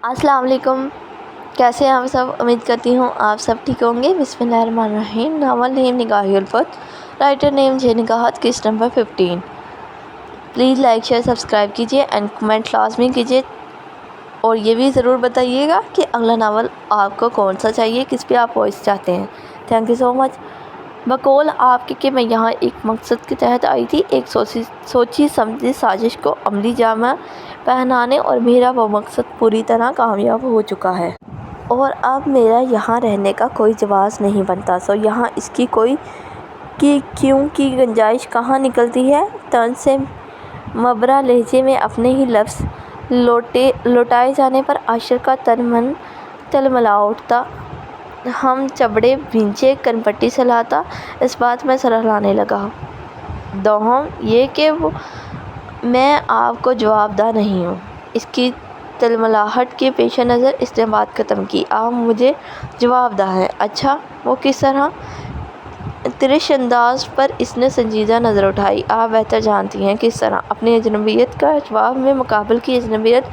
السلام علیکم، کیسے ہیں آپ سب؟ امید کرتی ہوں آپ سب ٹھیک ہوں گے۔ بسم اللہ الرحمن الرحیم۔ ناول نیم نگاہ الفت، رائٹر نیم جے نگاہت، قسط number 15۔ Please like share subscribe کیجیے اینڈ کمنٹ لازمی کیجیے، اور یہ بھی ضرور بتائیے گا کہ اگلا ناول آپ کو کون سا چاہیے، کس پہ آپ وائس چاہتے ہیں۔ تھینک یو سو مچ۔ بقول آپ کے کہ میں یہاں ایک مقصد کے تحت آئی تھی، ایک سوچی سمجھی سازش کو عملی جامہ پہنانے، اور میرا وہ مقصد پوری طرح کامیاب ہو چکا ہے۔ اور اب میرا یہاں رہنے کا کوئی جواز نہیں بنتا، سو یہاں اس کی کوئی کیوں کی گنجائش کہاں نکلتی ہے؟ طنز سے مبرا لہجے میں اپنے ہی لفظ لوٹائے جانے پر عاشر کا تن من تلملا اٹھتا، ہم چبڑے بھینچے کنپٹی سے لاتا۔ اس بات میں سر ہلانے لگا۔ دوہم یہ کہ میں آپ کو جواب دہ نہیں ہوں۔ اس کی تلملاہٹ کے پیش نظر اس نے بات ختم کی۔ آپ مجھے جواب دہ ہیں؟ اچھا، وہ کس طرح؟ ترش انداز پر اس نے سنجیدہ نظر اٹھائی۔ آپ بہتر جانتی ہیں کس طرح۔ اپنی اجنبیت کا جواب میں مقابل کی اجنبیت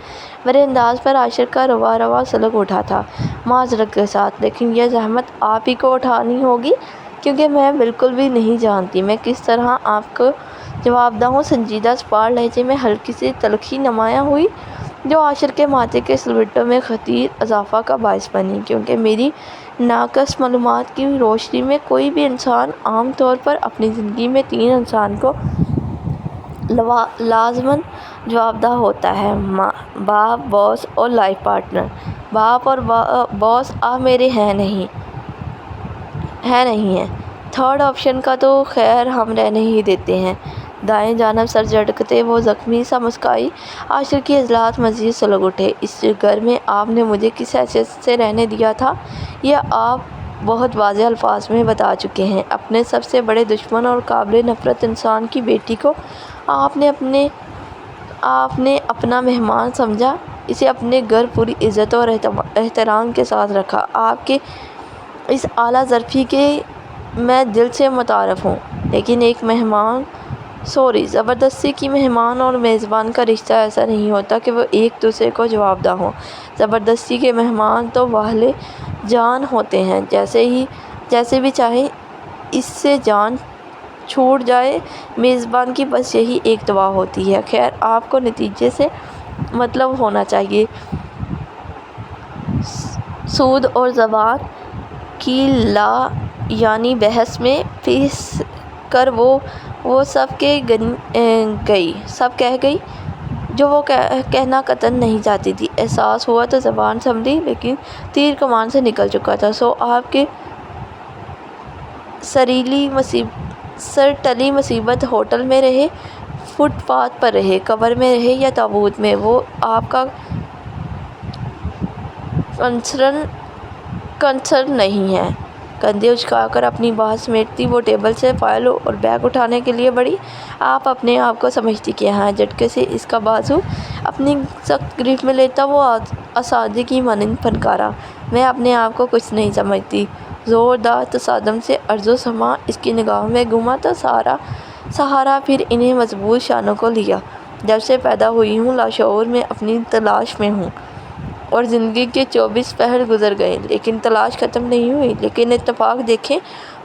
بھرے انداز پر عاشر کا روا سلگ اٹھا تھا، معذرت کے ساتھ، لیکن یہ زحمت آپ ہی کو اٹھانی ہوگی، کیونکہ میں بالکل بھی نہیں جانتی میں کس طرح آپ کو جواب دہ ہوں۔ سنجیدہ سپاٹ لہجے میں ہلکی سی تلخی نمایاں ہوئی، جو عاشر کے ماتھے کے سلوٹوں میں خطیر اضافہ کا باعث بنی، کیونکہ میری ناقص معلومات کی روشنی میں کوئی بھی انسان عام طور پر اپنی زندگی میں 3 انسان کو لازماً جواب دہ ہوتا ہے: ماں، باپ، باس اور لائف پارٹنر۔ باپ اور باس آپ میرے ہیں نہیں ہیں۔ تھرڈ آپشن کا تو خیر ہم رہنے ہی دیتے ہیں۔ دائیں جانب سر جھٹکتے وہ زخمی سا مسکرائی۔ عاشر کی عضلات مزید سلگ اٹھے۔ اس گھر میں آپ نے مجھے کس حیثیت سے رہنے دیا تھا، یہ آپ بہت واضح الفاظ میں بتا چکے ہیں۔ اپنے سب سے بڑے دشمن اور قابل نفرت انسان کی بیٹی کو آپ نے اپنا مہمان سمجھا، اسے اپنے گھر پوری عزت اور احترام کے ساتھ رکھا۔ آپ کے اس اعلیٰ ظرفی کے میں دل سے متعارف ہوں، لیکن ایک زبردستی کی مہمان اور میزبان کا رشتہ ایسا نہیں ہوتا کہ وہ ایک دوسرے کو جواب دہ ہوں۔ زبردستی کے مہمان تو واہلے جان ہوتے ہیں، جیسے بھی چاہیں اس سے جان چھوٹ جائے۔ میزبان کی بس یہی ایک دعا ہوتی ہے۔ خیر، آپ کو نتیجے سے مطلب ہونا چاہیے۔ سود اور زبان کی لا یعنی بحث میں پھنس کر وہ سب کہہ گئی جو وہ کہنا قطعاً نہیں چاہتی تھی۔ احساس ہوا تو زبان سنبھلی، لیکن تیر کمان سے نکل چکا تھا۔ سو آپ کی سر ٹلی مصیبت ہوٹل میں رہے، فٹ پاتھ پر رہے، قبر میں رہے یا تابوت میں، وہ آپ کا کنسرن نہیں ہے۔ کندھے اچکا کر اپنی بات سمیٹتی وہ ٹیبل سے فائل اور بیگ اٹھانے کے لیے بڑھی۔ آپ اپنے آپ کو سمجھتی کیا ہیں؟ جھٹکے سے اس کا بازو اپنی سخت گرفت میں لیتا وہ اساتذہ کی مانند پھنکارا۔ میں اپنے آپ کو کچھ نہیں سمجھتی۔ زوردار تصادم سے ارض و سما اس کی نگاہوں میں گما تو سہارا پھر انہیں مضبوط شانوں کو لیا۔ جب سے پیدا ہوئی ہوں لاشعور میں اپنی تلاش میں ہوں، اور زندگی کے 24 پہر گزر گئے، لیکن تلاش ختم نہیں ہوئی۔ لیکن اتفاق دیکھیں،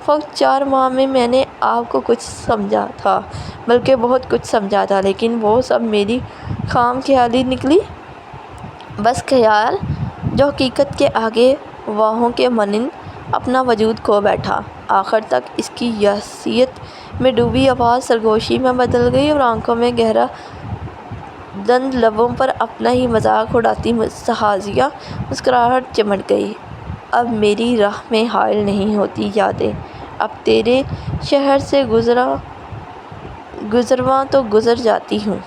فقط 4 ماہ میں میں نے آپ کو کچھ سمجھا تھا، بلکہ بہت کچھ سمجھا تھا، لیکن وہ سب میری خام خیالی نکلی، بس خیال، جو حقیقت کے آگے واہوں کے مانند اپنا وجود کھو بیٹھا۔ آخر تک اس کی یأسیت میں ڈوبی آواز سرگوشی میں بدل گئی، اور آنکھوں میں گہرا دند، لبوں پر اپنا ہی مذاق اڑاتی مزاحیہ مسکراہٹ چمک گئی۔ اب میری راہ میں حائل نہیں ہوتی یادیں، اب تیرے شہر سے گزرواں تو گزر جاتی ہوں۔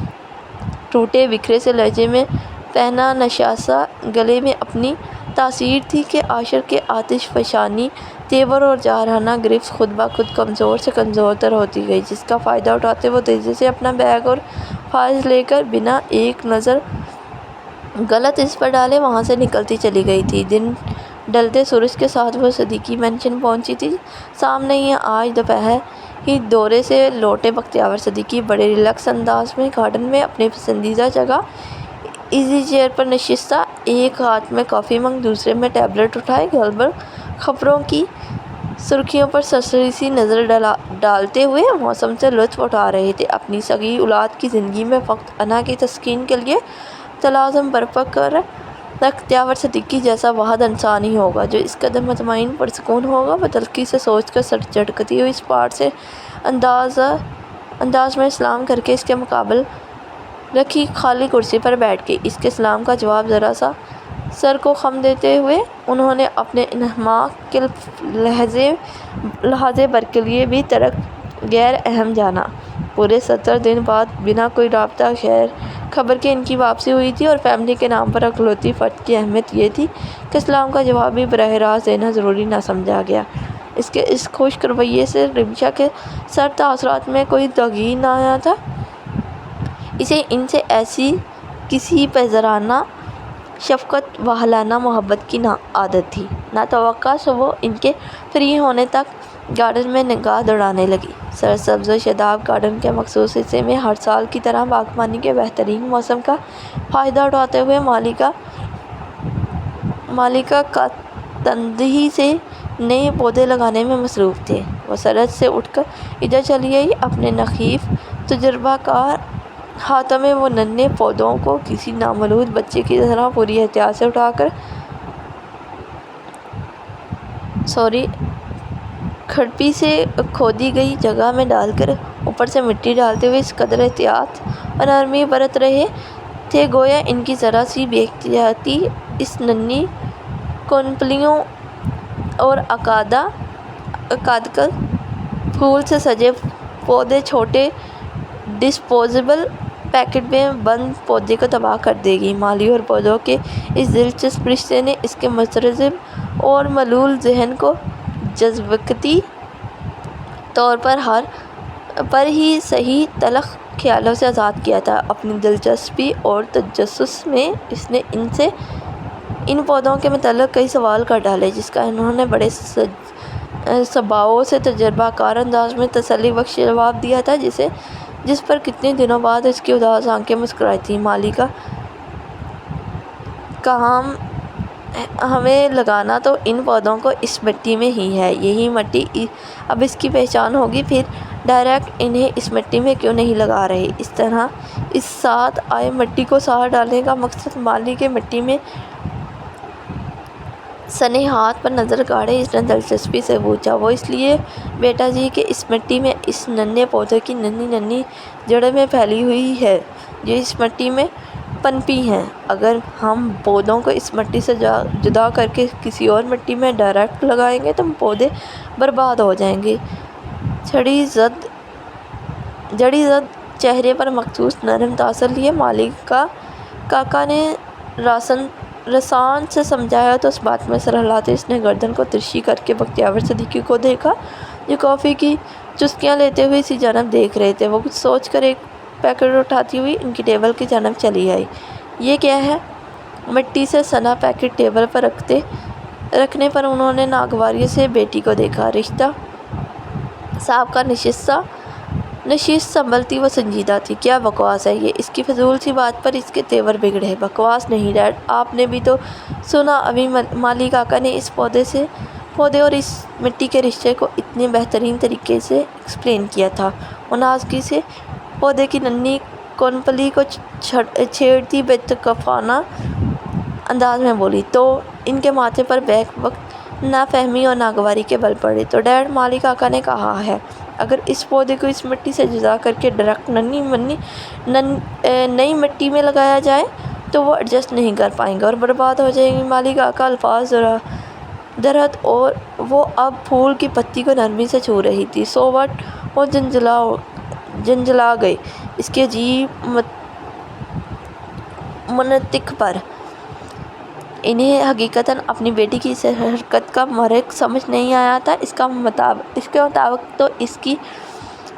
ٹوٹے بکھرے سے لہجے میں پہنا نشاسہ گلے میں اپنی تاثیر تھی کہ عاشر کے آتش فشانی تیور اور جارحانہ گرفت خود بخود کمزور سے کمزور تر ہوتی گئی، جس کا فائدہ اٹھاتے وہ تیزی سے اپنا بیگ اور فائلز لے کر بنا ایک نظر غلط اس پر ڈالے وہاں سے نکلتی چلی گئی تھی۔ دن ڈھلتے سورج کے ساتھ وہ صدیقی مینشن پہنچی تھی۔ سامنے ہی آج دوپہر ہی دورے سے لوٹے بختیار صدیقی بڑے ریلیکس انداز میں گارڈن میں اپنی پسندیدہ جگہ ایزی چیئر پر نشستہ، ایک ہاتھ میں کافی مگ دوسرے میں ٹیبلٹ اٹھائے گلبر خبروں کی سرخیوں پر سرسری سی نظر ڈالتے ہوئے موسم سے لطف اٹھا رہے تھے۔ اپنی سگی اولاد کی زندگی میں فقط انا کی تسکین کے لیے تلازم برپا کر رکھ دیاور صدیقی جیسا واحد انسان ہی ہوگا جو اس قدر مطمئن پرسکون ہوگا۔ وہ تلخی سے سوچ کر سر جھٹکتی ہوئی اس پاٹ سے انداز میں سلام کر کے اس کے مقابل رکھی خالی کرسی پر بیٹھ گئی۔ اس کے سلام کا جواب ذرا سا سر کو خم دیتے ہوئے انہوں نے اپنے انہماک کے لحظے بھر کے لیے بھی ترک غیر اہم جانا۔ پورے 70 دن بعد بنا کوئی رابطہ خیر خبر کے ان کی واپسی ہوئی تھی اور فیملی کے نام پر اکلوتی فرد کی اہمیت یہ تھی کہ سلام کا جواب بھی براہ راست دینا ضروری نہ سمجھا گیا۔ اس کے اس خشک رویے سے رمشا کے سر تاثرات میں کوئی تغییر نہ آیا تھا۔ اسے ان سے ایسی کسی پذیرانہ شفقت واہلانہ محبت کی نہ عادت تھی نہ توقع، سو وہ ان کے فری ہونے تک گارڈن میں نگاہ دوڑانے لگی۔ سرسبز و شاداب گارڈن کے مخصوص حصے میں ہر سال کی طرح باغبانی کے بہترین موسم کا فائدہ اٹھاتے ہوئے مالکہ کا تندہی سے نئے پودے لگانے میں مصروف تھے۔ وہ سرد سے اٹھ کر ادھر چلی آئی، اپنے نحیف تجربہ کار ہاتھوں میں وہ ننھے پودوں کو کسی نامولود بچے کی طرح پوری احتیاط سے اٹھا کر کھرپی سے کھودی گئی جگہ میں ڈال کر اوپر سے مٹی ڈالتے ہوئے اس قدر احتیاط اور نرمی برت رہے تھے گویا ان کی ذرا سی بے احتیاطی اس ننھی کونپلیوں اور اکادکل پھول سے سجے پودے چھوٹے ڈسپوزیبل پیکٹ میں بند پودے کو تباہ کر دے گی۔ مالی اور پودوں کے اس دلچسپ رشتے نے اس کے مضطرب اور ملول ذہن کو جذباتی طور پر ہی صحیح تلخ خیالوں سے آزاد کیا تھا۔ اپنی دلچسپی اور تجسس میں اس نے ان پودوں کے متعلق کئی سوال کر ڈالے جس کا انہوں نے بڑے صباؤ سے تجربہ کار انداز میں تسلی بخش جواب دیا تھا، جس پر کتنے دنوں بعد اس کی اداس آنکھیں مسکرائی تھیں۔ مالکہ کہا ہمیں لگانا تو ان پودوں کو اس مٹی میں ہی ہے، یہی مٹی اب اس کی پہچان ہوگی، پھر ڈائریکٹ انہیں اس مٹی میں کیوں نہیں لگا رہے؟ اس طرح اس ساتھ آئے مٹی کو سہار ڈالنے کا مقصد مالی کے مٹی میں سنے ہاتھ پر نظر گاڑے اس نے دلچسپی سے پوچھا۔ وہ اس لیے بیٹا جی کہ اس مٹی میں اس ننھے پودے کی ننھی جڑیں میں پھیلی ہوئی ہے جو اس مٹی میں پنپی ہیں۔ اگر ہم پودوں کو اس مٹی سے جدا کر کے کسی اور مٹی میں ڈائریکٹ لگائیں گے تو پودے برباد ہو جائیں گے۔ جڑی زد چہرے پر مخصوص نرم تاثر لیے مالکہ کاکا نے رسان سے سمجھایا تو اس بات میں سر ہلاتے اس نے گردن کو ترچھی کر کے بختیار صدیقی کو دیکھا جو کافی کی چسکیاں لیتے ہوئے اسی جانب دیکھ رہے تھے۔ وہ کچھ سوچ کر ایک پیکٹ اٹھاتی ہوئی ان کی ٹیبل کی جانب چلی آئی۔ یہ کیا ہے؟ مٹی سے سنا پیکٹ ٹیبل پر رکھنے پر انہوں نے ناگواری سے بیٹی کو دیکھا۔ رشتہ صاحب کا نشست سنبھلتی وہ سنجیدہ تھی۔ کیا بکواس ہے یہ؟ اس کی فضول سی بات پر اس کے تیور بگڑے۔ بکواس نہیں ڈیڈ، آپ نے بھی تو سنا، ابھی مالی کاکا نے اس پودے اور اس مٹی کے رشتے کو اتنے بہترین طریقے سے ایکسپلین کیا تھا۔ وہ نازکی سے پودے کی ننھی کونپلی کو چھیڑتی بیوقوفانہ انداز میں بولی تو ان کے ماتھے پر بیک وقت نافہمی اور ناگواری کے بل پڑے۔ تو ڈیڈ، مالی کاکا نے کہا ہے اگر اس پودے کو اس مٹی سے جدا کر کے ڈائریکٹ نئی مٹی میں لگایا جائے تو وہ ایڈجسٹ نہیں کر پائیں گے اور برباد ہو جائیں گے۔ مالی کاکا الفاظ درہت اور وہ اب پھول کی پتی کو نرمی سے چھو رہی تھی۔ So what? وہ جھنجھلا گئی۔ اس کے عجیب منطق پر انہیں حقیقتاً اپنی بیٹی کی اس حرکت کا محرک سمجھ نہیں آیا تھا۔ اس کے مطابق تو اس کی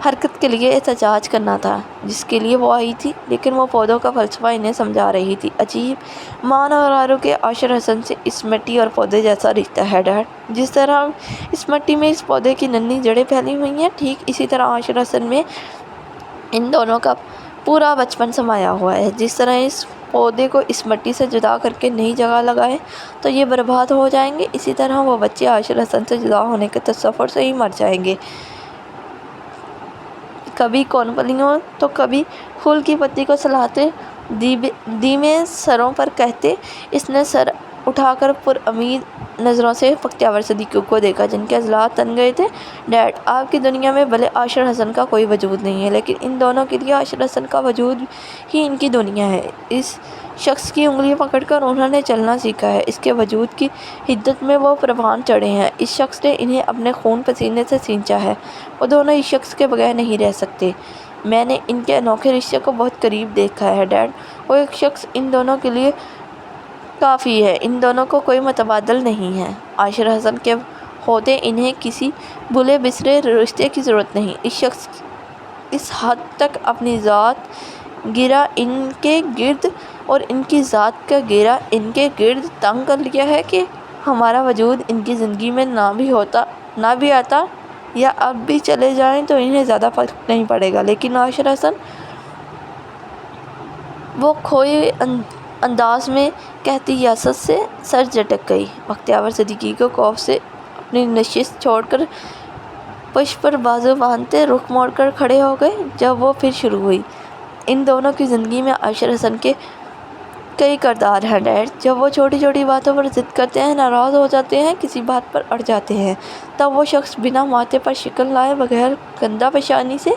حرکت کے لیے احتجاج کرنا تھا جس کے لیے وہ آئی تھی، لیکن وہ پودوں کا فلسفہ انہیں سمجھا رہی تھی۔ عجیب مان اور آرو کے عاشر حسن سے اس مٹی اور پودے جیسا رشتہ ہے ڈیڈ۔ جس طرح اس مٹی میں اس پودے کی ننھی جڑیں پھیلی ہوئی ہیں، ٹھیک اسی طرح عاشر حسن میں ان دونوں کا پورا بچپن سمایا ہوا ہے۔ جس طرح اس پودے کو اس مٹی سے جدا کر کے نئی جگہ لگائیں تو یہ برباد ہو جائیں گے، اسی طرح وہ بچے عاشر حسن سے جدا ہونے کے تصور سے ہی مر جائیں گے۔ کبھی کونپلیوں تو کبھی پھول کی پتی کو سلاتے دھیمے سروں پر کہتے۔ اس نے سر اٹھا کر پر امید نظروں سے بختیور صدیقی کو دیکھا جن کے عضلات تن گئے تھے۔ ڈیڈ، آپ کی دنیا میں بھلے عاشر حسن کا کوئی وجود نہیں ہے، لیکن ان دونوں کے لیے عاشر حسن کا وجود ہی ان کی دنیا ہے۔ اس شخص کی انگلی پکڑ کر انہوں نے چلنا سیکھا ہے، اس کے وجود کی حدت میں وہ پروان چڑھے ہیں، اس شخص نے انہیں اپنے خون پسینے سے سینچا ہے، وہ دونوں اس شخص کے بغیر نہیں رہ سکتے۔ میں نے ان کے انوکھے رشتے کو بہت قریب دیکھا ہے ڈیڈ، وہ ایک شخص ان دونوں کے لیے کافی ہے، ان دونوں کو کوئی متبادل نہیں ہے۔ عاشر حسن کے ہوتے انہیں کسی بھولے بسرے رشتے کی ضرورت نہیں۔ اس شخص اس حد تک اپنی ذات گرہ ان کے گرد اور ان کی ذات کا گھیرا ان کے گرد تنگ کر لیا ہے کہ ہمارا وجود ان کی زندگی میں نہ بھی آتا یا اب بھی چلے جائیں تو انہیں زیادہ فرق نہیں پڑے گا۔ لیکن عاشر حسن، وہ کھوئے انداز میں کہتی یاست سے سر جھٹک گئی۔ بختیور صدیقی کو خوف سے اپنی نشست چھوڑ کر پشت پر بازو باندھتے رخ موڑ کر کھڑے ہو گئے۔ جب وہ پھر شروع ہوئی، ان دونوں کی زندگی میں عاشر حسن کے کئی کردار ہیں ڈیڈ۔ جب وہ چھوٹی چھوٹی باتوں پر ضد کرتے ہیں، ناراض ہو جاتے ہیں، کسی بات پر اڑ جاتے ہیں، تب وہ شخص بنا ماتھے پر شکن لائے بغیر گندہ پیشانی سے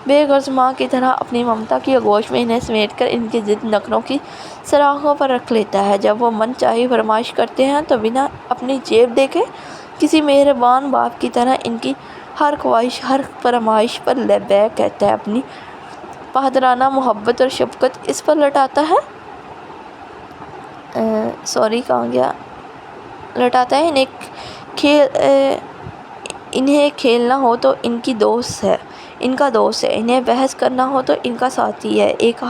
بے غرض ماں کی طرح اپنی ممتا کی آغوش میں انہیں سمیٹ کر ان کی ضد نخروں کی سراخوں پر رکھ لیتا ہے۔ جب وہ من چاہی فرمائش کرتے ہیں تو بنا اپنی جیب دیکھے کسی مہربان باپ کی طرح ان کی ہر خواہش، ہر فرمائش پر لبیک کہتا ہے، اپنی پادرانہ محبت اور شفقت اس پر لٹاتا ہے۔ لٹاتا ہے۔ انہیں کھیلنا ہو تو ان کا دوست ہے، انہیں بحث کرنا ہو تو ان کا ساتھی ہے۔ ایک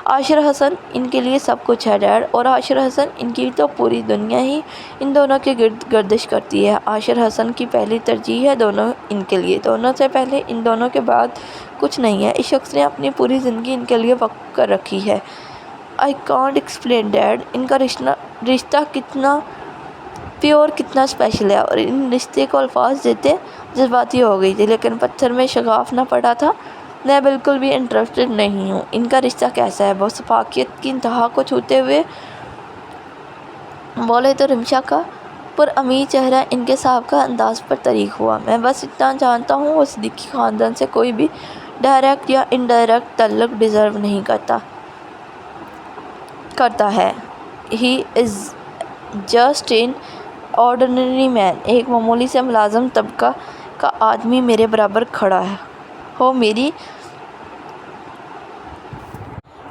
عاشر حسن ان کے لیے سب کچھ ہے ڈیڈ، اور عاشر حسن ان کی تو پوری دنیا ہی ان دونوں کے گرد گردش کرتی ہے۔ عاشر حسن کی پہلی ترجیح ہے دونوں ان کے لیے، دونوں سے پہلے، ان دونوں کے بعد کچھ نہیں ہے۔ اس شخص نے اپنی پوری زندگی ان کے لیے وقف کر رکھی ہے۔ I can't explain ڈیڈ، ان کا رشتہ کتنا پیور، کتنا اسپیشل ہے، اور ان رشتے کو الفاظ دیتے جذباتی ہو گئی تھی، لیکن پتھر میں شگاف نہ پڑا تھا۔ میں بالکل بھی انٹرسٹڈ نہیں ہوں۔ ان کا رشتہ کیسا ہے؟ وہ شفافیت کی انتہا کو چھوتے ہوئے بولے تو رمشا کا پر امید چہرہ ان کے سابقہ انداز پر طریق ہوا۔ میں بس اتنا جانتا ہوں، وہ صدیقی خاندان سے کوئی بھی ڈائریکٹ یا انڈائریکٹ تعلق ڈیزرو نہیں کرتا ہے۔ He is just an ordinary man، ایک معمولی سے ملازم طبقہ کا آدمی میرے برابر کھڑا ہو میری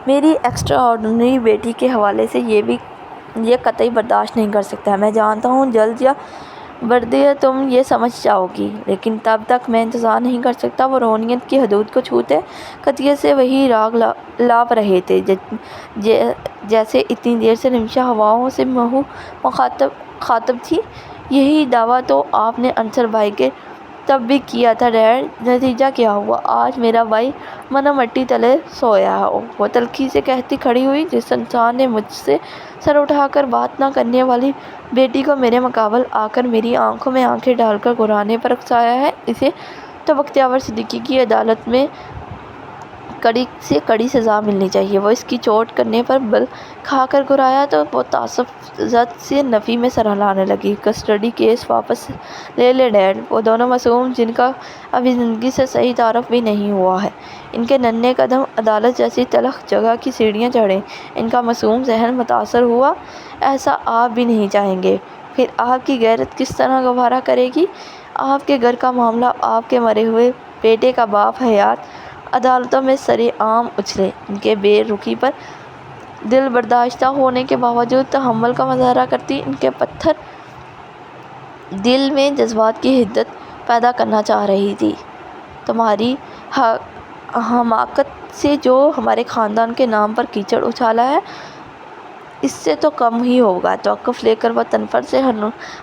ایکسٹرا آرڈنری بیٹی کے حوالے سے یہ قطعی برداشت نہیں کر سکتا۔ میں جانتا ہوں جلد یا بردیر تم یہ سمجھ جاؤ گی، لیکن تب تک میں انتظار نہیں کر سکتا۔ وہ روحانیت کی حدود کو چھوتے قطعیت سے وہی راگ لاپ رہے تھے جیسے اتنی دیر سے رمشا ہواؤں سے مخاطب تھی۔ یہی دعویٰ تو آپ نے انصر بھائی کے تب بھی کیا تھا ڈیڈ۔ نتیجہ کیا ہوا؟ آج میرا بھائی منا مٹی تلے سویا ہے، وہ تلخی سے کہتی کھڑی ہوئی۔ جس انسان نے مجھ سے سر اٹھا کر بات نہ کرنے والی بیٹی کو میرے مقابل آ کر میری آنکھوں میں آنکھیں ڈال کر گھرانے پر اکسایا ہے، اسے تو بختیور صدیقی کی عدالت میں کڑی سے کڑی سزا ملنی چاہیے۔ وہ اس کی چوٹ کرنے پر بل کھا کر گھرایا تو وہ تعصب زد سے نفی میں سر ہلانے لگی۔ کسٹڈی کیس واپس لے ڈیڈ۔ وہ دونوں معصوم جن کا ابھی زندگی سے صحیح تعارف بھی نہیں ہوا ہے، ان کے ننھے قدم عدالت جیسی تلخ جگہ کی سیڑھیاں چڑھیں، ان کا معصوم ذہن متاثر ہوا، ایسا آپ بھی نہیں چاہیں گے۔ پھر آپ کی غیرت کس طرح گوارا کرے گی؟ آپ کے گھر کا معاملہ، آپ کے مرے ہوئے بیٹے کا باپ حیات عدالتوں میں سرِ عام اچھلے، ان کے بے رخی پر دل برداشتہ ہونے کے باوجود تحمل کا مظاہرہ کرتی، ان کے پتھر دل میں جذبات کی حدت پیدا کرنا چاہ رہی تھی۔ تمہاری حماقت سے جو ہمارے خاندان کے نام پر کیچڑ اچھالا ہے، اس سے تو کم ہی ہوگا۔ توقف لے کر وہ تنفر سے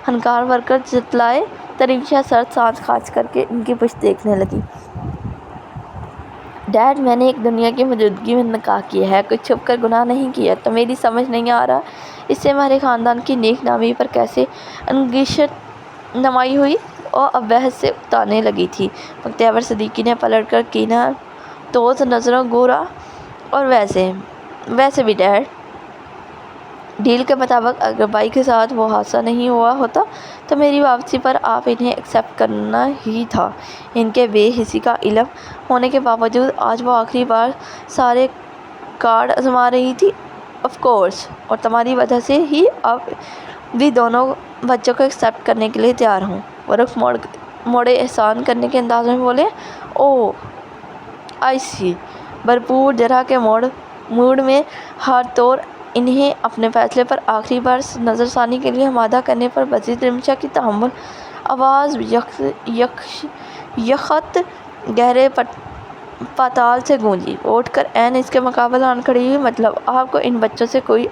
ہنکار بھر کر جتلائے۔ رمشا سرد سانس کھانچ کر کے ان کی پشت دیکھنے لگی۔ ڈیڈ، میں نے ایک دنیا کی موجودگی میں نکاح کیا ہے، کوئی چھپ کر گناہ نہیں کیا، تو میری سمجھ نہیں آ رہا اس سے ہمارے خاندان کی نیک نامی پر کیسے انگشت نمائی ہوئی؟ وہ اب بحث سے اکتانے لگی تھی۔ بختیور صدیقی نے پلٹ کر کینہ توز نظروں گھورا، اور ویسے بھی ڈیڈ، ڈیل کے مطابق اگر بائی کے ساتھ وہ حادثہ نہیں ہوا ہوتا تو میری واپسی پر آپ انہیں ایکسپٹ کرنا ہی تھا۔ ان کے بے حسی کا علم ہونے کے باوجود آج وہ آخری بار سارے کارڈ آزما رہی تھی۔ آف کورس، اور تمہاری وجہ سے ہی اب بھی دونوں بچوں کو ایکسپٹ کرنے کے لیے تیار ہوں۔ وہ رخ موڑے احسان کرنے کے انداز میں بولے، اوہ آئی سی۔ بھرپور جرح کے موڈ میں ہر طور انہیں اپنے فیصلے پر آخری بار نظر ثانی کے لیے آمادہ کرنے پر مزید رمشا کی تحمل آواز یکخط گہرے پاتال سے گونجی۔ وہ اٹھ کر عین اس کے مقابل آن کھڑی ہوئی۔ مطلب آپ کو ان بچوں سے کوئی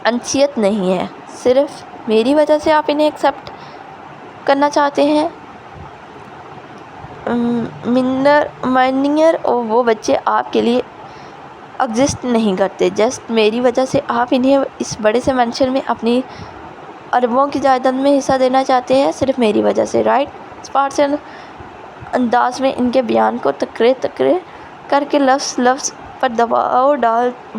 انسیت نہیں ہے؟ صرف میری وجہ سے آپ انہیں ایکسپٹ کرنا چاہتے ہیں؟ مینیر، وہ بچے آپ کے لیے ایگزسٹ نہیں کرتے، جسٹ میری وجہ سے آپ انہیں اس بڑے سے مینشن میں اپنی اربوں کی جائیداد میں حصہ دینا چاہتے ہیں، صرف میری وجہ سے، رائٹ؟ اسپاٹ سے انداز میں ان کے بیان کو تکرے کر کے لفظ پر دباؤ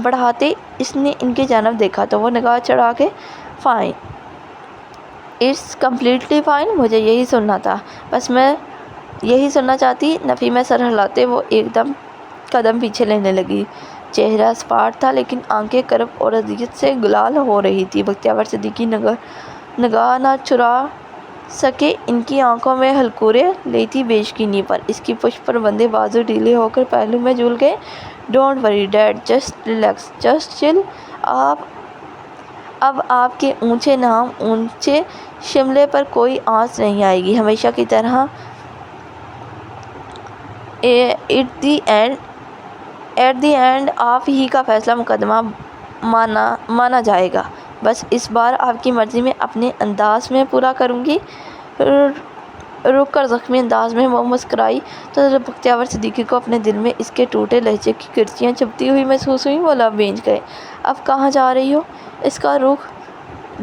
بڑھاتے اس نے ان کی جانب دیکھا تو وہ نگاہ چڑھا کے، فائن، اٹس کمپلیٹلی فائن، مجھے یہی سننا تھا، بس میں یہی سننا چاہتی۔ نفی میں سر ہلاتے وہ ایک قدم پیچھے لینے لگی۔ چہرہ اسپاٹ تھا لیکن آنکھیں کرب اور اذیت سے گلال ہو رہی تھی۔ بختیور صدیقی نگاہ نہ چرا سکے، ان کی آنکھوں میں ہلکورے لیتی بے یقینی پر اس کی پشت پر بندھے بازو ڈھیلے ہو کر پہلو میں جھول گئے۔ Don't worry dead, just relax, just چل۔ اب آپ کے اونچے نام، اونچے شملے پر کوئی آنچ نہیں آئے گی، ہمیشہ کی طرح۔ ایٹ دی اینڈ آپ ہی کا فیصلہ مقدمہ مانا جائے گا، بس اس بار آپ کی مرضی میں اپنے انداز میں پورا کروں گی۔ رک کر زخمی انداز میں وہ مسکرائی تو بختیور صدیقی کو اپنے دل میں اس کے ٹوٹے لہجے کی کرچیاں چبھتی ہوئی محسوس ہوئیں۔ وہ لب بھیج گئے۔ اب کہاں جا رہی ہو؟ اس کا رخ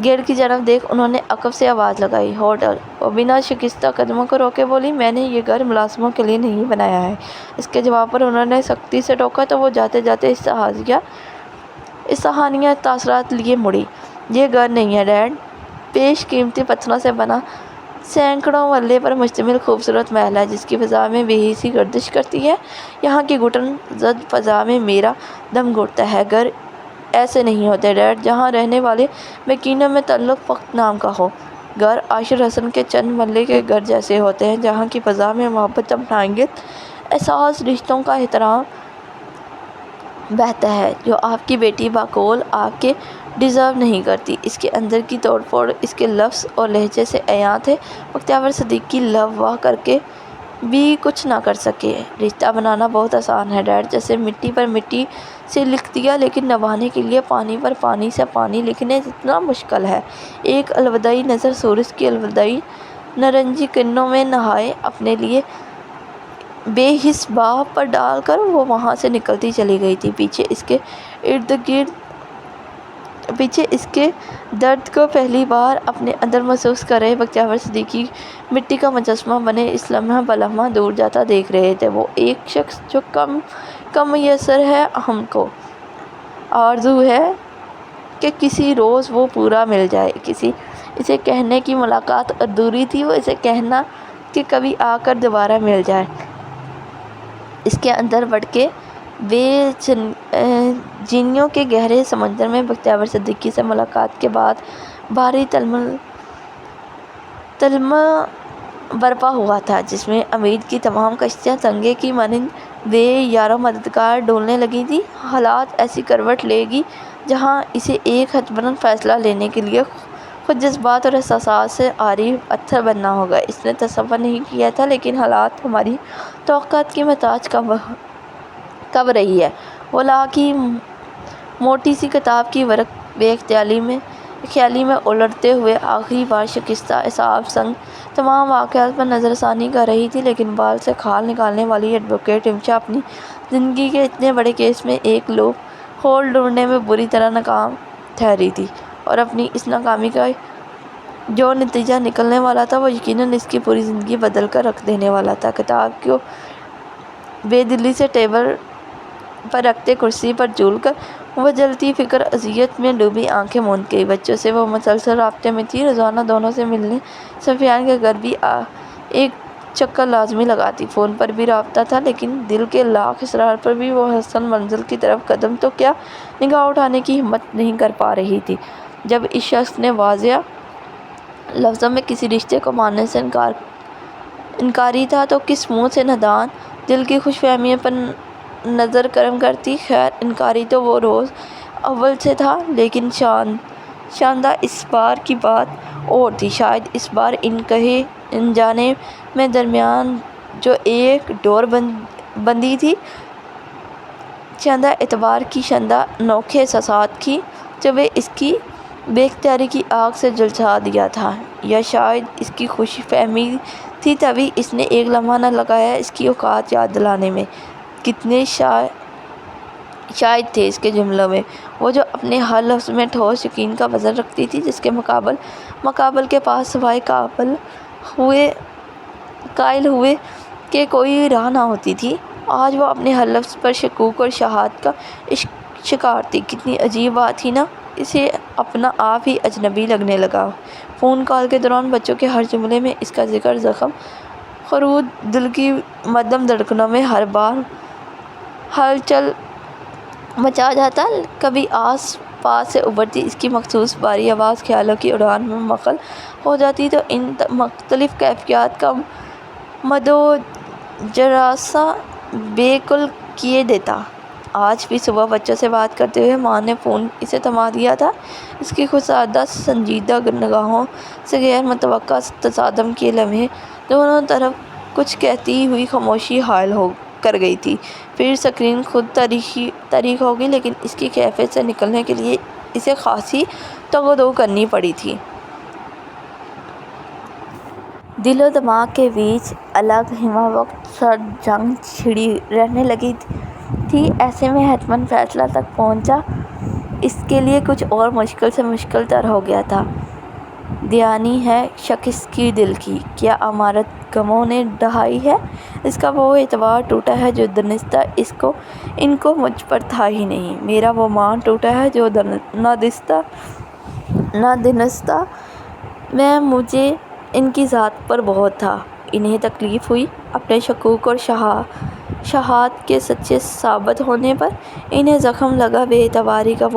گیٹ کی جانب دیکھ انہوں نے عقب سے آواز لگائی، ہوٹل۔ وہ بنا شکستہ قدموں کو روکے بولی، میں نے یہ گھر ملازموں کے لیے نہیں بنایا ہے۔ اس کے جواب پر انہوں نے سختی سے ٹوکا تو وہ جاتے جاتے استحانیہ تاثرات لیے مڑی۔ یہ گھر نہیں ہے ڈیڈ، بیش قیمتی پتھروں سے بنا سینکڑوں مرلے پر مشتمل خوبصورت محل ہے جس کی فضا میں بے حسی گردش کرتی ہے۔ یہاں کی گھٹن زد فضا میں میرا دم گھٹتا ہے۔ گھر ایسے نہیں ہوتے ڈیڈ جہاں رہنے والے مکینوں میں تعلق فقط نام کا ہو۔ گھر عاشر حسن کے چند مرلے کے گھر جیسے ہوتے ہیں جہاں کی فضا میں محبت، اپنائیت، احساس، رشتوں کا احترام بہتا ہے جو آپ کی بیٹی باقول آپ کے ڈیزرو نہیں کرتی۔ اس کے اندر کی توڑ پھوڑ اس کے لفظ اور لہجے سے عیاں تھے۔ بختیور صدیقی لب واہ کر کے بھی کچھ نہ کر سکے۔ رشتہ بنانا بہت آسان ہے ڈیڈ، جیسے مٹی پر مٹی سے لکھ دیا، لیکن نبھانے کے لیے پانی پر پانی سے پانی لکھنے جتنا مشکل ہے۔ ایک الوداعی نظر سورج کی الوداعی نارنجی کرنوں میں نہائے اپنے لیے بے حس باہ پر ڈال کر وہ وہاں سے نکلتی چلی گئی تھی۔ پیچھے اس کے درد کو پہلی بار اپنے اندر محسوس کر رہے بختیور صدیقی مٹی کا مجسمہ بنے اس لمحہ بلمحہ دور جاتا دیکھ رہے تھے۔ وہ ایک شخص جو کم میسر ہے۔ ہم کو آرزو ہے کہ کسی روز وہ پورا مل جائے۔ اسے کہنے کی ملاقات ادھوری تھی، وہ اسے کہنا کہ کبھی آ کر دوبارہ مل جائے۔ اس کے اندر بڑھ کے بے چینیوں کے گہرے سمندر میں بختیور صدیقی سے ملاقات کے بعد بھاری تلمہ برپا ہوا تھا جس میں امید کی تمام کشتیاں تنگے کی مانند بے یارو مددگار ڈولنے لگی تھیں۔ حالات ایسی کروٹ لے گی جہاں اسے ایک حتمن فیصلہ لینے کے لیے خود جذبات اور احساسات سے عاری پتھر بننا ہوگا۔ اس نے تصور نہیں کیا تھا، لیکن حالات ہماری توقعات کی محتاج کب رہی ہے۔ وہ لا کی موٹی سی کتاب کی ورق بے خیالی میں الٹتے ہوئے آخری بار شکستہ اعصاب سنگ تمام واقعات پر نظر ثانی کر رہی تھی، لیکن بال سے کھال نکالنے والی ایڈوکیٹ رمشا اپنی زندگی کے اتنے بڑے کیس میں ایک لوپ ہول ڈھونڈنے میں بری طرح ناکام ٹھہری تھی، اور اپنی اس ناکامی کا جو نتیجہ نکلنے والا تھا وہ یقیناً اس کی پوری زندگی بدل کر رکھ دینے والا تھا۔ کتاب کو بے دلی سے ٹیبل پر رکھتے کرسی پر جھول کر وہ جلتی فکر اذیت میں ڈوبی آنکھیں موند گئی۔ بچوں سے وہ مسلسل رابطے میں تھی، روزانہ دونوں سے ملنے سفیان کے گھر بھی ایک چکر لازمی لگاتی۔ فون پر بھی رابطہ تھا، لیکن دل کے لاکھ اصرار پر بھی وہ حسن منزل کی طرف قدم تو کیا نگاہ اٹھانے کی ہمت نہیں کر پا رہی تھی۔ جب اس شخص نے واضح لفظوں میں کسی رشتے کو ماننے سے انکاری تھا تو کس منہ سے نادان دل کی خوش فہمیوں پر نظر کرم کرتی؟ خیر، انکاری تو وہ روز اول سے تھا، لیکن شاندہ اس بار کی بات اور تھی۔ شاید اس بار ان کہے انجانے میں درمیان جو ایک ڈور بندی تھی، شاندہ اعتبار کی، شاندہ انوکھے احساسات کی، جو اس کی بے اختیاری کی آگ سے جھلسا دیا تھا، یا شاید اس کی خوش فہمی تھی تبھی اس نے ایک لمحہ نہ لگایا اس کی اوقات یاد دلانے میں۔ کتنے شاید تھے اس کے جملوں میں، وہ جو اپنے ہر لفظ میں ٹھوس یقین کا وزن رکھتی تھی، جس کے مقابل کے پاس سوائے قائل ہوئے کہ کوئی راہ نہ ہوتی تھی۔ آج وہ اپنے ہر لفظ پر شکوک اور شبہات کا شکار تھی۔ کتنی عجیب بات تھی نا، اسے اپنا آپ ہی اجنبی لگنے لگا۔ فون کال کے دوران بچوں کے ہر جملے میں اس کا ذکر، زخم خرود دل کی مدھم دھڑکنوں میں ہر بار ہلچل مچا جاتا۔ کبھی آس پاس سے ابھرتی اس کی مخصوص بھاری آواز خیالوں کی اڑان میں منقل ہو جاتی تو ان مختلف کیفیات کا مد و جراسہ بے کل کیے دیتا۔ آج بھی صبح بچوں سے بات کرتے ہوئے ماں نے فون اسے تھما دیا تھا۔ اس کی خودسردہ سنجیدہ نگاہوں سے غیر متوقع تصادم کے لمحے دونوں طرف کچھ کہتی ہوئی خاموشی حائل کر گئی تھی۔ پھر اسکرین خود تاریک ہو گئی، لیکن اس کی کیفیت سے نکلنے کے لیے اسے خاصی تگ و دو کرنی پڑی تھی۔ دل و دماغ کے بیچ الگ ہمہ وقت سرد جنگ چھڑی رہنے لگی تھی۔ ایسے میں حتماً فیصلہ تک پہنچنا اس کے لیے کچھ اور مشکل سے مشکل تر ہو گیا تھا۔ دیانی ہے شکست کی دل کی، کیا عمارت غموں نے ڈھائی ہے؟ اس کا وہ اعتبار ٹوٹا ہے جو دنستہ ان کو مجھ پر تھا ہی نہیں۔ میرا وہ مان ٹوٹا ہے جو نہ دنستہ میں مجھے ان کی ذات پر بہت تھا۔ انہیں تکلیف ہوئی اپنے شکوک اور شبہات کے سچے ثابت ہونے پر، انہیں زخم لگا بے اعتباری کا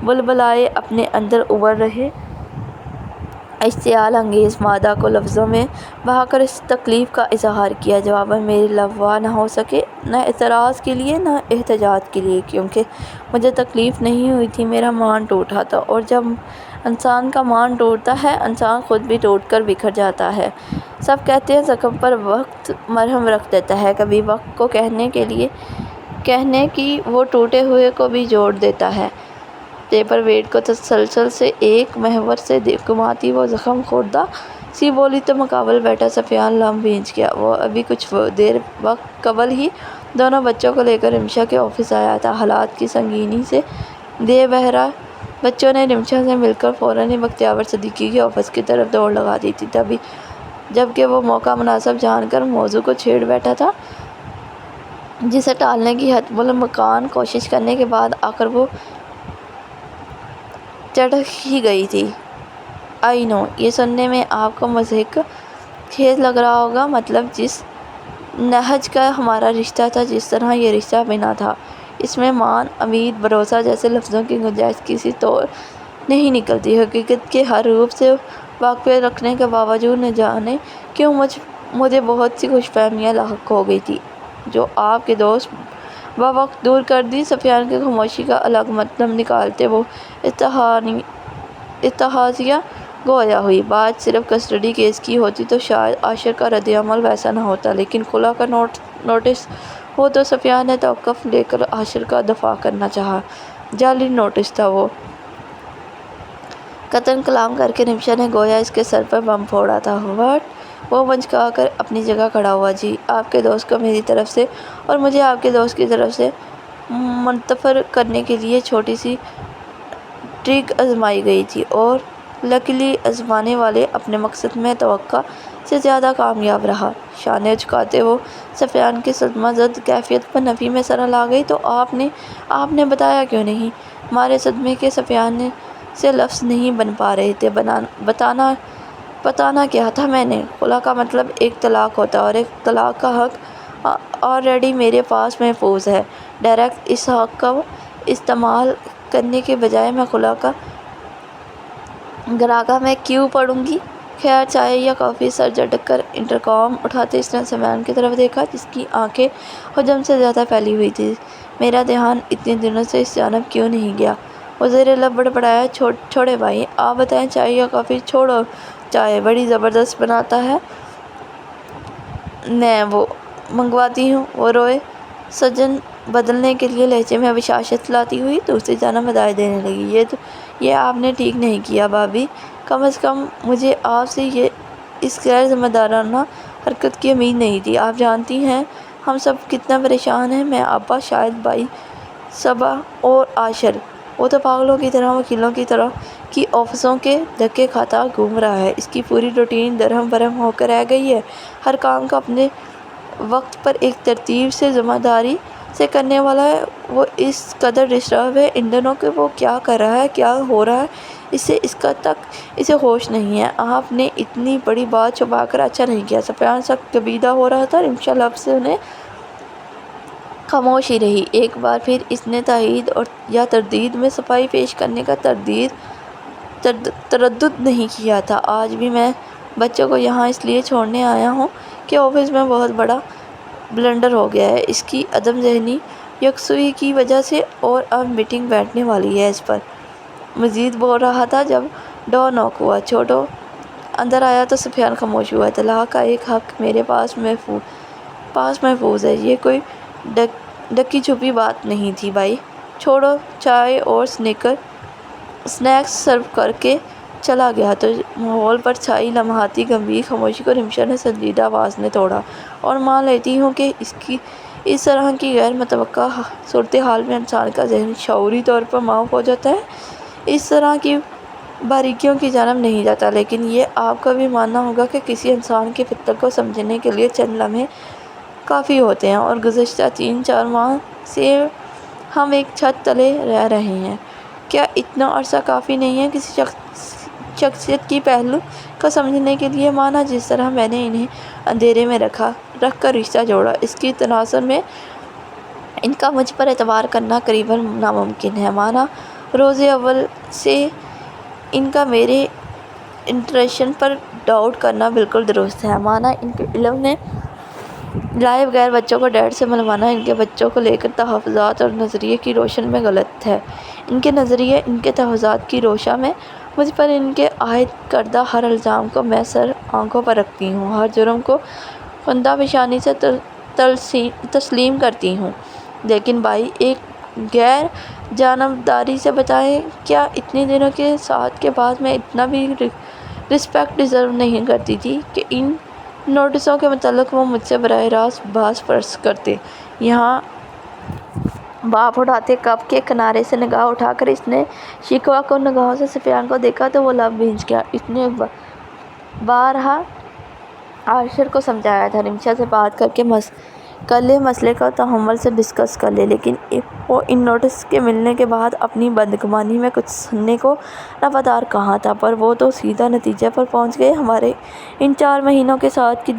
بلبلائے اپنے اندر ابھر رہے اشتعال انگیز مادہ کو لفظوں میں بہا کر اس تکلیف کا اظہار کیا۔ جواباً میرے لب وا نہ ہو سکے، نہ اعتراض کے لیے نہ احتجاج کے لیے، کیونکہ مجھے تکلیف نہیں ہوئی تھی، میرا مان ٹوٹا تھا۔ اور جب انسان کا مان ٹوٹتا ہے، انسان خود بھی ٹوٹ کر بکھر جاتا ہے۔ سب کہتے ہیں زخم پر وقت مرہم رکھ دیتا ہے، کبھی وقت کو کہنے کی وہ ٹوٹے ہوئے کو بھی جوڑ دیتا ہے۔ پیپر ویٹ کو تسلسل سے ایک محور سے گھماتی وہ زخم خوردہ سی بولی تو مقابل بیٹھا سفیان لم بھیج گیا۔ وہ ابھی کچھ دیر وقت قبل ہی دونوں بچوں کو لے کر رمشا کے آفس آیا تھا۔ حالات کی سنگینی سے دے بہرا بچوں نے رمشا سے مل کر فوراً ہی بختیار صدیقی کے آفس کی طرف دوڑ لگا دی تھی، جبکہ وہ موقع مناسب جان کر موضوع کو چھیڑ بیٹھا تھا، جسے ٹالنے کی حتم الامکان کوشش کرنے کے بعد آخر وہ چڑھ ہی گئی تھی۔ آئی نو، یہ سننے میں آپ کو مضحک خیز لگ رہا ہوگا، مطلب جس نہج کا ہمارا رشتہ تھا، جس طرح یہ رشتہ بنا تھا، اس میں مان، امید، بھروسہ جیسے لفظوں کی گنجائش کسی طور نہیں نکلتی۔ حقیقت کے ہر روپ سے واقفیت رکھنے کے باوجود نہ جانے کیوں مجھے بہت سی خوش فہمیاں لاحق ہو گئی تھیں، جو آپ کے دوست بوقت دور کر دی۔ سفیان کی خاموشی کا الگ مطلب نکالتے وہ اتحادیہ گویا ہوئی۔ بات صرف کسٹڈی کیس کی ہوتی تو شاید عاشر کا رد عمل ویسا نہ ہوتا، لیکن خلا کا نوٹس ہو تو سفیان نے توقف لے کر عاشر کا دفاع کرنا چاہا۔ جعلی نوٹس تھا وہ۔ قطن کلام کر کے رمشا نے گویا اس کے سر پر بم پھوڑا تھا۔ "واٹ؟" وہ منچکا کر اپنی جگہ کھڑا ہوا۔ "جی، آپ کے دوست کو میری طرف سے اور مجھے آپ کے دوست کی طرف سے منفرد کرنے کے لیے چھوٹی سی ٹرک آزمائی گئی تھی اور لکیلی آزمانے والے اپنے مقصد میں توقع سے زیادہ کامیاب رہا۔" شانے جھکاتے وہ سفیان کی صدمہ زد کیفیت پر نفی میں سرحل آ گئی۔ "تو آپ نے بتایا کیوں نہیں؟" مارے صدمے کے سفیان سے لفظ نہیں بن پا رہے تھے۔ بتانا کیا تھا میں نے؟ خلا کا مطلب ایک طلاق ہوتا ہے اور ایک طلاق کا حق آلریڈی میرے پاس محفوظ ہے۔ ڈائریکٹ اس حق کو استعمال کرنے کے بجائے میں خلا کا گراگا میں کیوں پڑوں گی؟ خیر، چائے یا کافی؟ سر جھٹک کر انٹرکام اٹھاتے اس نے سفیان کی طرف دیکھا جس کی آنکھیں حجم سے زیادہ پھیلی ہوئی تھیں۔ "میرا دھیان اتنے دنوں سے اس جانب کیوں نہیں گیا؟" وہ زیر لب بڑبڑایا۔ "چھوڑے بھائی، آپ بتائیں چائے یا کافی؟" "چھوڑو چائے، بڑی زبردست بناتا ہے۔" "میں وہ منگواتی ہوں۔" وہ روئے۔ سجن بدلنے کے لیے لہجے میں بشاشت لاتی ہوئی دوسری جانب ہدایت دینے لگی۔ یہ آپ نے ٹھیک نہیں کیا بھابھی۔ کم از کم مجھے آپ سے اس غیر ذمہ دارانہ حرکت کی امید نہیں تھی۔ آپ جانتی ہیں ہم سب کتنا پریشان ہیں۔ میں، ابا، شاہد بھائی، صبا اور عاشر۔ وہ تو پاگلوں کی طرح وکیلوں کی آفسوں کے دھکے کھاتا گھوم رہا ہے۔ اس کی پوری روٹین درہم برہم ہو کر رہ گئی ہے۔ ہر کام کو اپنے وقت پر ایک ترتیب سے ذمہ داری سے کرنے والا ہے۔ وہ اس قدر ڈسٹرب ہے ان دنوں کہ وہ کیا کر رہا ہے، کیا ہو رہا ہے، اس کا تک اسے ہوش نہیں ہے۔ آپ نے اتنی بڑی بات چھپا کر اچھا نہیں کیا۔ سفیان سخت کبیدہ ہو رہا تھا۔ رمشا لب سے انہیں خاموش ہی رہی۔ ایک بار پھر اس نے تائید یا تردید میں صفائی پیش کرنے کا تردد نہیں کیا تھا۔ "آج بھی میں بچوں کو یہاں اس لیے چھوڑنے آیا ہوں کہ آفس میں بہت بڑا بلنڈر ہو گیا ہے اس کی عدم ذہنی یکسوئی کی وجہ سے اور اب میٹنگ بیٹھنے والی ہے اس پر۔" مزید بول رہا تھا جب ڈور ناک ہوا۔ چھوٹو اندر آیا تو سفیان خاموش ہوا۔ "طلاق کا ایک حق میرے پاس محفوظ ہے۔ یہ کوئی ڈکی چھپی بات نہیں تھی بھائی۔" "چھوڑو۔" چائے اور سنیکس سرو کر کے چلا گیا تو ماحول پر چھائی لمحاتی گمبھیر خاموشی کو رمشا نے سنجیدہ آواز میں توڑا۔ "اور مان لیتی ہوں کہ اس طرح کی غیر متوقع صورتحال میں انسان کا ذہن شعوری طور پر معاف ہو جاتا ہے، اس طرح کی باریکیوں کی جانب نہیں جاتا، لیکن یہ آپ کا بھی ماننا ہوگا کہ کسی انسان کی فطرت کو سمجھنے کے لیے چند لمحے کافی ہوتے ہیں، اور گزشتہ 3-4 ماہ سے ہم ایک چھت تلے رہ رہے ہیں۔ کیا اتنا عرصہ کافی نہیں ہے کسی شخصیت کی پہلو کو سمجھنے کے لیے؟ مانا جس طرح میں نے انہیں اندھیرے میں رکھ کر رشتہ جوڑا، اس کی تناظر میں ان کا مجھ پر اعتبار کرنا قریباً ناممکن ہے۔ مانا روز اول سے ان کا میرے انٹویشن پر ڈاؤٹ کرنا بالکل درست ہے۔ مانا ان کے علم نے لائے بغیر بچوں کو ڈیڈ سے ملوانا ان کے بچوں کو لے کر تحفظات اور نظریے کی روشن میں غلط ہے۔ ان کے نظریے، ان کے تحفظات کی روشن میں مجھ پر ان کے عائد کردہ ہر الزام کو میں سر آنکھوں پر رکھتی ہوں، ہر جرم کو خندہ پیشانی سے تسلیم کرتی ہوں۔ لیکن بھائی، ایک غیر جانبداری سے بتائیں، کیا اتنے دنوں کے ساتھ کے بعد میں اتنا بھی رسپیکٹ ڈیزرو نہیں کرتی تھی کہ ان نوٹسوں کے متعلق وہ مجھ سے براہ راست بحث پرس کرتے؟ یہاں بھاپ اٹھاتے کپ کے کنارے سے نگاہ اٹھا کر اس نے شکوہ کن نگاہوں سے سفیان کو دیکھا تو وہ لب بھینچ گیا۔ اس نے بارہا عاشر کو سمجھایا تھا رمشا سے بات کر لے، مسئلے کو تحمل سے ڈسکس کر لے، لیکن وہ ان نوٹس کے ملنے کے بعد اپنی بدگمانی میں کچھ سننے کو رفتار کہاں تھا، پر وہ تو سیدھا نتیجے پر پہنچ گئے۔ ہمارے ان 4 مہینوں کے ساتھ کی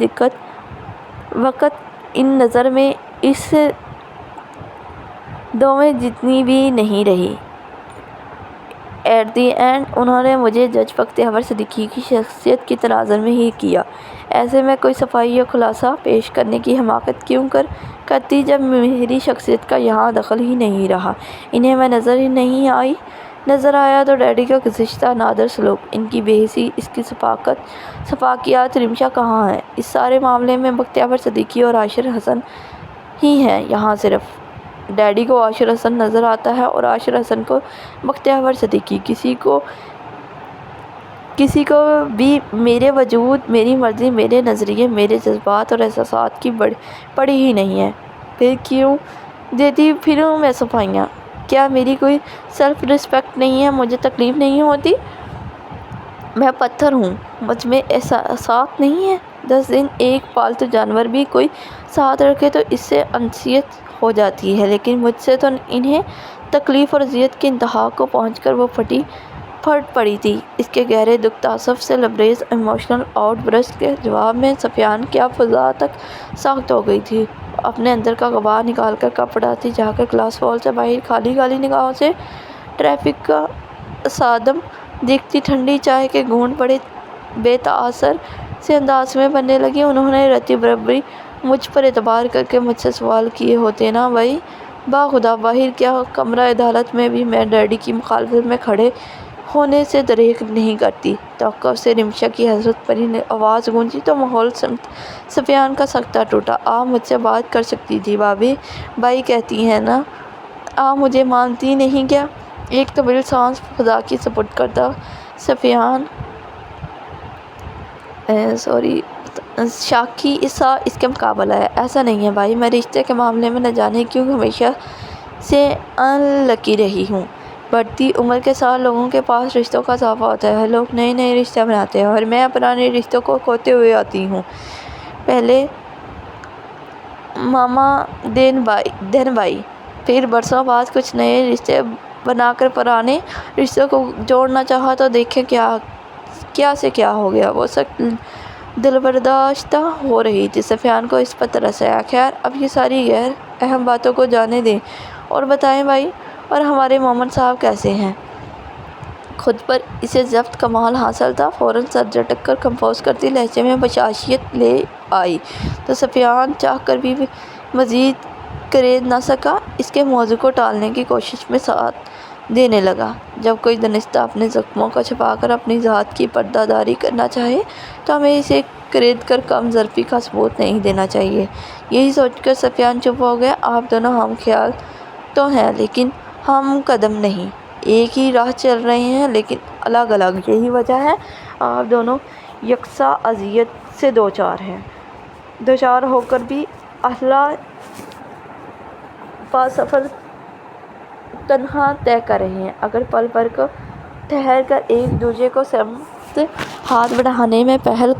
وقت ان نظر میں اس دومیں جتنی بھی نہیں رہی۔ ایٹ دی اینڈ انہوں نے مجھے جج بختیور صدیقی کی شخصیت کی تناظر میں ہی کیا۔ ایسے میں کوئی صفائی یا خلاصہ پیش کرنے کی حماقت کیوں کرتی جب میری شخصیت کا یہاں دخل ہی نہیں رہا؟ انہیں میں نظر ہی نہیں آئی۔ نظر آیا تو ڈیڈی کا گزشتہ نادر سلوک، ان کی بے حسی، اس کی سفاکیات۔ رمشا کہاں ہے؟ اس سارے معاملے میں بختیور صدیقی اور عاشر حسن ہی ہیں۔ یہاں صرف ڈیڈی کو عاشر حسن نظر آتا ہے اور عاشر حسن کو بختیور صدیقی۔ کسی کو کسی کو بھی میرے وجود، میری مرضی، میرے نظریے، میرے جذبات اور احساسات کی پڑی ہی نہیں ہے۔ پھر کیوں دیتی پھروں میں صفائیاں؟ کیا میری کوئی سیلف ریسپیکٹ نہیں ہے؟ مجھے تکلیف نہیں ہوتی؟ میں پتھر ہوں، مجھ میں احساسات نہیں ہیں؟ 10 دن ایک پالتو جانور بھی کوئی ساتھ رکھے تو اس سے انسیت ہو جاتی ہے، لیکن مجھ سے تو انہیں تکلیف اور اذیت کی انتہا کو پہنچ کر وہ پھٹ پڑی تھی۔ اس کے گہرے دکھ تعصب سے لبریز ایموشنل آؤٹ برسٹ کے جواب میں صفیان کیا فضا تک ساخت ہو گئی تھی۔ اپنے اندر کا غبار نکال کر کب پڑاتی جا کر گلاس وال سے باہر خالی نگاہوں سے ٹریفک کا تصادم دیکھتی، ٹھنڈی چائے کے گھونٹ بڑے بے تاثر سے انداز میں بننے لگی۔ انہوں نے رتی برابری مجھ پر اعتبار کر کے مجھ سے سوال کیے ہوتے نا بھائی، باخدا باہر کیا کمرہ عدالت میں بھی میں ڈیڈی کی مخالفت میں کھڑے ہونے سے دریغ نہیں کرتی۔ توقف سے رمشا کی حضرت پری آواز گونجی تو ماحول صفیان کا سکتہ ٹوٹا۔ آپ مجھ سے بات کر سکتی تھی بھابھی، بائی کہتی ہیں نا، آپ مجھے مانتی نہیں کیا؟ ایک طویل سانس خدا کی سپرد کردہ صفیان شاکی اس کے مقابلہ ہے۔ ایسا نہیں ہے بھائی، میں رشتے کے معاملے میں نہ جانے کیوں ہمیشہ سے ان لکی رہی ہوں۔ بڑھتی عمر کے ساتھ لوگوں کے پاس رشتوں کا اضافہ ہوتا ہے، لوگ نئے نئے رشتے بناتے ہیں اور میں پرانے رشتوں کو کھوتے ہوئے آتی ہوں۔ پہلے ماما دین بائی، پھر برسوں بعد کچھ نئے رشتے بنا کر پرانے رشتوں کو جوڑنا چاہا تو دیکھیں کیا سے کیا ہو گیا۔ وہ سخت دلبرداشتہ ہو رہی تھی۔ صفیان کو اس پر ترس آیا۔ خیر، اب یہ ساری غیر اہم باتوں کو جانے دیں اور بتائیں بھائی، اور ہمارے مومن صاحب کیسے ہیں؟ خود پر اسے ضبط کمال حاصل تھا، فوراً سر جھٹک کر کمپوز کرتے لہجے میں بشاشیت لے آئی تو صفیان چاہ کر بھی مزید کرید نہ سکا۔ اس کے موضوع کو ٹالنے کی کوشش میں ساتھ دینے لگا۔ جب کوئی دانستہ اپنے زخموں کو چھپا کر اپنی ذات کی پردہ داری کرنا چاہے تو ہمیں اسے کرید کر کم ظرفی کا ثبوت نہیں دینا چاہیے۔ یہی سوچ کر صفیان چپ ہو گیا۔ آپ دونوں ہم خیال تو ہیں لیکن ہم قدم نہیں، ایک ہی راہ چل رہے ہیں لیکن الگ الگ۔ یہی وجہ ہے آپ دونوں یکساں اذیت سے دوچار ہو کر بھی اعلیٰ پا سفر تنہا طے کر رہے ہیں۔ اگر پل بھر کو ٹھہر کر ایک دوسرے کو سمت ہاتھ بڑھانے میں پہل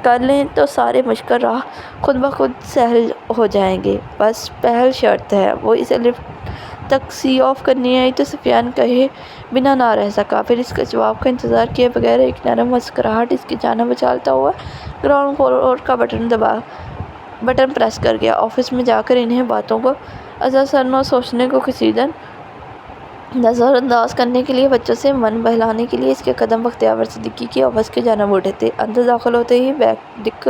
کر لیں تو سارے مشکل راہ خود بخود سہل ہو جائیں گے۔ بس پہلی شرط ہے۔ وہ اسے لفٹ تک سی آف کرنی آئی تو صفیان کہے بنا نہ رہ سکا۔ پھر اس کے جواب کا انتظار کیے بغیر ایک نرم مسکراہٹ اس کی جانب اچھالتا ہوا گراؤنڈ فلور کا بٹن پریس کر گیا۔ آفس میں جا کر انہیں باتوں کو ازاں سرنو سوچنے کو کشیدہ نظر انداز کرنے کے لیے، بچوں سے من بہلانے کے لیے اس کے قدم بختیار صدیقی کی آفس کی جانب اٹھے تھے۔ اندر داخل ہوتے ہی بیک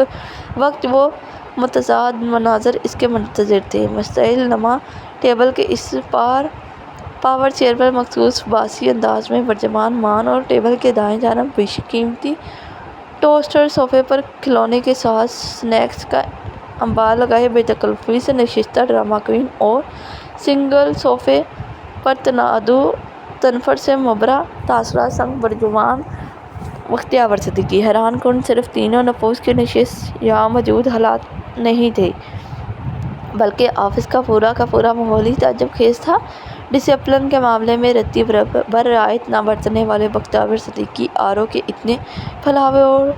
وقت وہ متضاد مناظر اس کے منتظر تھے۔ مشتعل نما ٹیبل کے اس پاور چیئر پر مخصوص باسی انداز میں برجمان مان اور ٹیبل کے دائیں جانب بشقیمتی ٹوسٹر، صوفے پر کھلونے کے ساتھ سنیکس کا انبار لگائے بے تکلفی سے نشستہ ڈرامہ کوئین اور سنگل صوفے پر تنفر سے مبرا تاثرات سنگ برجمان بختیار صدیقی۔ حیران کن صرف تینوں نفوس کی نشست یہاں موجود حالات نہیں تھے بلکہ آفس کا پورا ماحول ہی تعجب خیز تھا۔ ڈسپلن کے معاملے میں رتی بھر رعایت نہ برتنے والے بختیار صدیقی آرو کے اتنے پھیلاوے اور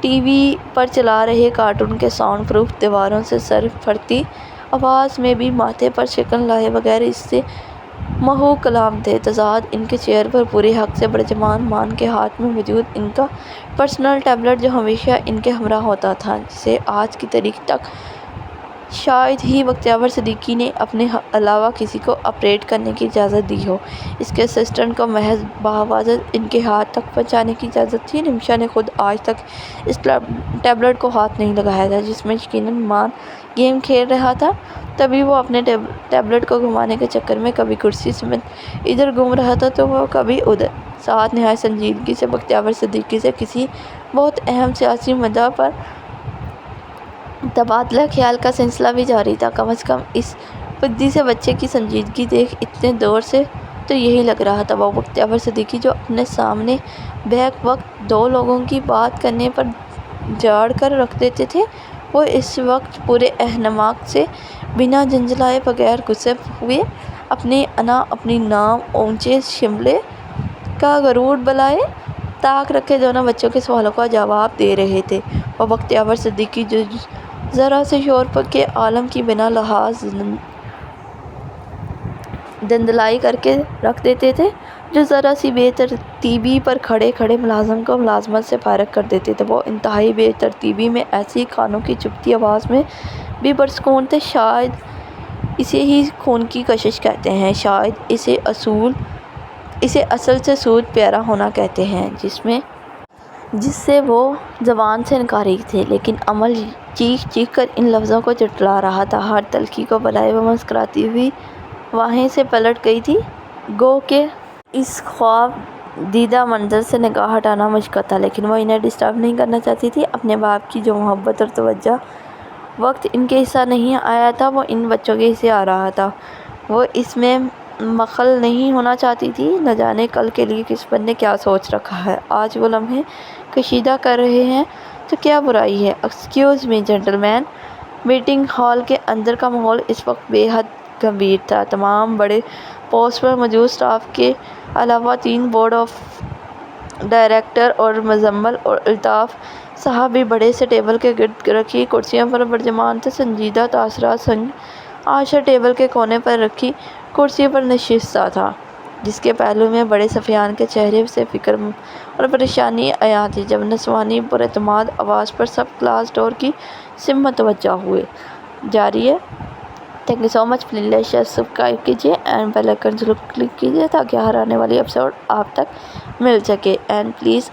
ٹی وی پر چلا رہے کارٹون کے ساؤنڈ پروف دیواروں سے سر پھٹتی آواز میں بھی ماتھے پر شکن لائے بغیر اس سے محو کلام تھے۔ تضاد ان کے چیئر پر پورے حق سے برجمان مان کے ہاتھ میں موجود ان کا پرسنل ٹیبلٹ جو ہمیشہ ان کے ہمراہ ہوتا تھا، جسے آج کی تاریخ تک شاید ہی بختیار صدیقی نے اپنے علاوہ کسی کو آپریٹ کرنے کی اجازت دی ہو۔ اس کے اسسٹنٹ کو محض بحفاظت ان کے ہاتھ تک پہنچانے کی اجازت تھی۔ رمشا نے خود آج تک اس ٹیبلٹ کو ہاتھ نہیں لگایا تھا جس میں یقیناً مان گیم کھیل رہا تھا، تبھی وہ اپنے ٹیبلٹ کو گھمانے کے چکر میں کبھی کرسی سمیت ادھر گھوم رہا تھا تو وہ کبھی ادھر۔ ساتھ نہایت سنجیدگی سے بختیار صدیقی سے کسی بہت اہم سیاسی مدعا پر تبادلہ خیال کا سلسلہ بھی جاری تھا۔ کم از کم اس پدی سے بچے کی سنجیدگی دیکھ اتنے دور سے تو یہی لگ رہا تھا۔ وہ بختیور صدیقی جو اپنے سامنے بیک وقت 2 لوگوں کی بات کرنے پر جھاڑ کر رکھ دیتے تھے، وہ اس وقت پورے اہتمام سے بنا جھنجھلائے، بغیر غصے ہوئے، اپنی انا، اپنی نام، اونچے شملے کا غرور بلائے طاق رکھے دونوں بچوں کے سوالوں کا جواب دے رہے تھے۔ وہ بختیور صدیقی جو ذرا سے شور کے عالم کی بنا لحاظ دھندلائی کر کے رکھ دیتے تھے، جو ذرا سی بے ترتیبی پر کھڑے کھڑے ملازم کو ملازمت سے فارغ کر دیتے تھے، وہ انتہائی بے ترتیبی میں، ایسی کانوں کی چبھتی آواز میں بھی پرسکون تھے۔ شاید اسے ہی خون کی کشش کہتے ہیں، شاید اسے اصل سے سود پیرا ہونا کہتے ہیں، جس سے وہ زبان سے انکاری تھے، لیکن عمل چیخ چیخ کر ان لفظوں کو جھٹلا رہا تھا۔ ہر تلخی کو بلائے وہ مسکراتی ہوئی وہیں سے پلٹ گئی تھی، گو کہ اس خواب دیدہ منظر سے نگاہ ہٹانا مشکل تھا، لیکن وہ انہیں ڈسٹرب نہیں کرنا چاہتی تھی۔ اپنے باپ کی جو محبت اور توجہ وقت ان کے حصہ نہیں آیا تھا، وہ ان بچوں کے حصے آ رہا تھا۔ وہ اس میں مخل نہیں ہونا چاہتی تھی۔ نہ جانے کل کے لیے قسمت نے کیا سوچ رکھا ہے، آج وہ لمحے کشیدہ کر رہے ہیں تو کیا برائی ہے۔ ایکسکیوز می جنٹل مین۔ میٹنگ ہال کے اندر کا ماحول اس وقت بے حد گمبھیر تھا۔ تمام بڑے پوسٹ پر موجود اسٹاف کے علاوہ 3 بورڈ آف ڈائریکٹر اور مزمل اور الطاف صاحب بھی بڑے سے ٹیبل کے گرد رکھی کرسیوں پر برجمان تھے۔ سنجیدہ تاثرات سنگ عاشر ٹیبل کے کونے پر رکھی کرسی پر نشستہ تھا، جس کے پہلو میں بڑے سفیان کے چہرے سے فکر اور پریشانی عیاں تھی۔ جب نسوانی پراعتماد آواز پر سب کلاس ڈور کی سمت متوجہ ہوئے۔ جاری ہے۔ Thank you so much. Please like share subscribe کیجیے اینڈ بیل آئیکن ضرور کلک کیجیے تاکہ ہر آنے والی ایپیسوڈ آپ تک مل سکے، اینڈ پلیز